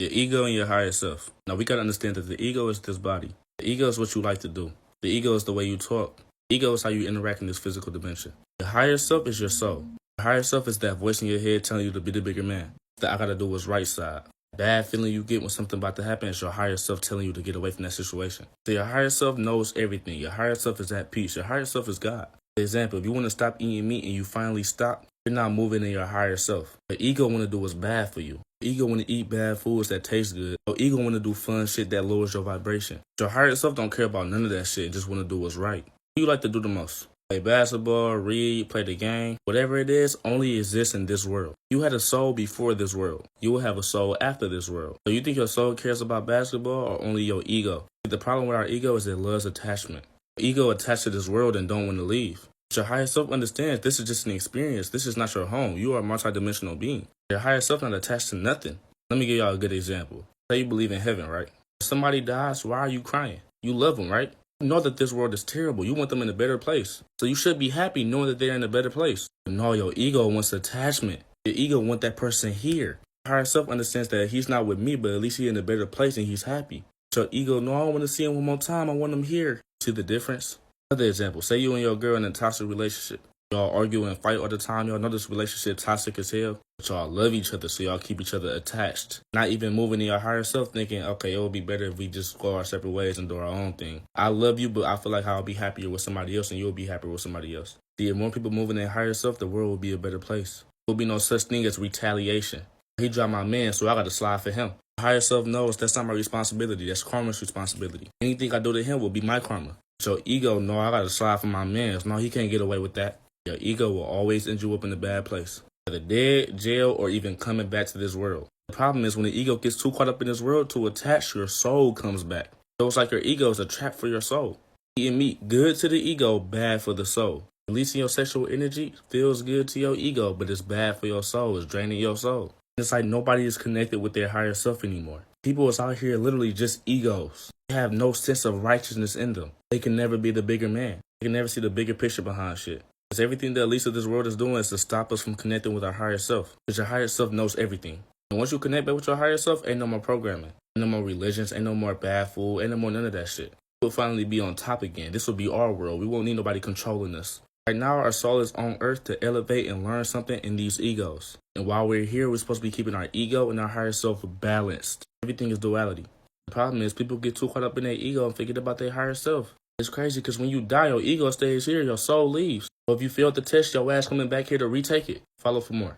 Your ego and your higher self. Now we gotta understand that the ego is this body. The ego is what you like to do. The ego is the way you talk. Ego is how you interact in this physical dimension. The higher self is your soul. The higher self is that voice in your head telling you to be the bigger man. That I gotta do what's right side. Bad feeling you get when something about to happen is your higher self telling you to get away from that situation. So your higher self knows everything. Your higher self is at peace. Your higher self is God. For example, if you want to stop eating meat and you finally stop, you're not moving in your higher self. The ego want to do what's bad for you. The ego want to eat bad foods that taste good. Your ego want to do fun shit that lowers your vibration. Your higher self don't care about none of that shit and just want to do what's right. What do you like to do the most? Play basketball, read, play the game. Whatever it is, only exists in this world. You had a soul before this world. You will have a soul after this world. So you think your soul cares about basketball or only your ego? The problem with our ego is it loves attachment. Ego attached to this world and don't want to leave. But your higher self understands this is just an experience. This is not your home. You are a multidimensional being. Your higher self not attached to nothing. Let me give y'all a good example. Say you believe in heaven, right? If somebody dies, why are you crying? You love them, right? You know that this world is terrible. You want them in a better place. So you should be happy knowing that they're in a better place. But no, your ego wants attachment. Your ego wants that person here. Your higher self understands that he's not with me, but at least he's in a better place and he's happy. So your ego, no, I want to see him one more time. I want him here. See the difference? Another example. Say you and your girl in a toxic relationship. Y'all argue and fight all the time. Y'all know this relationship toxic as hell. But y'all love each other, so y'all keep each other attached. Not even moving in your higher self thinking, okay, it would be better if we just go our separate ways and do our own thing. I love you, but I feel like I'll be happier with somebody else and you'll be happier with somebody else. See, if more people moving in higher self, the world will be a better place. There will be no such thing as retaliation. He dropped my man, so I got to slide for him. Higher self knows that's not my responsibility. That's karma's responsibility. Anything I do to him will be my karma. So ego, no, I got to slide for my man. No, he can't get away with that. Your ego will always end you up in a bad place. Either dead, jail, or even coming back to this world. The problem is when the ego gets too caught up in this world to attach, your soul comes back. So it's like your ego is a trap for your soul. Eating meat, good to the ego, bad for the soul. Releasing your sexual energy feels good to your ego, but it's bad for your soul. It's draining your soul. It's like nobody is connected with their higher self anymore. People is out here literally just egos. They have no sense of righteousness in them. They can never be the bigger man. They can never see the bigger picture behind shit. Because everything that at least this world is doing is to stop us from connecting with our higher self. Because your higher self knows everything. And once you connect back with your higher self, ain't no more programming. Ain't no more religions. Ain't no more bad food. Ain't no more none of that shit. We'll finally be on top again. This will be our world. We won't need nobody controlling us. Right now, our soul is on earth to elevate and learn something in these egos. And while we're here, we're supposed to be keeping our ego and our higher self balanced. Everything is duality. The problem is people get too caught up in their ego and forget about their higher self. It's crazy because when you die, your ego stays here, your soul leaves. So if you failed the test, your ass coming back here to retake it. Follow for more.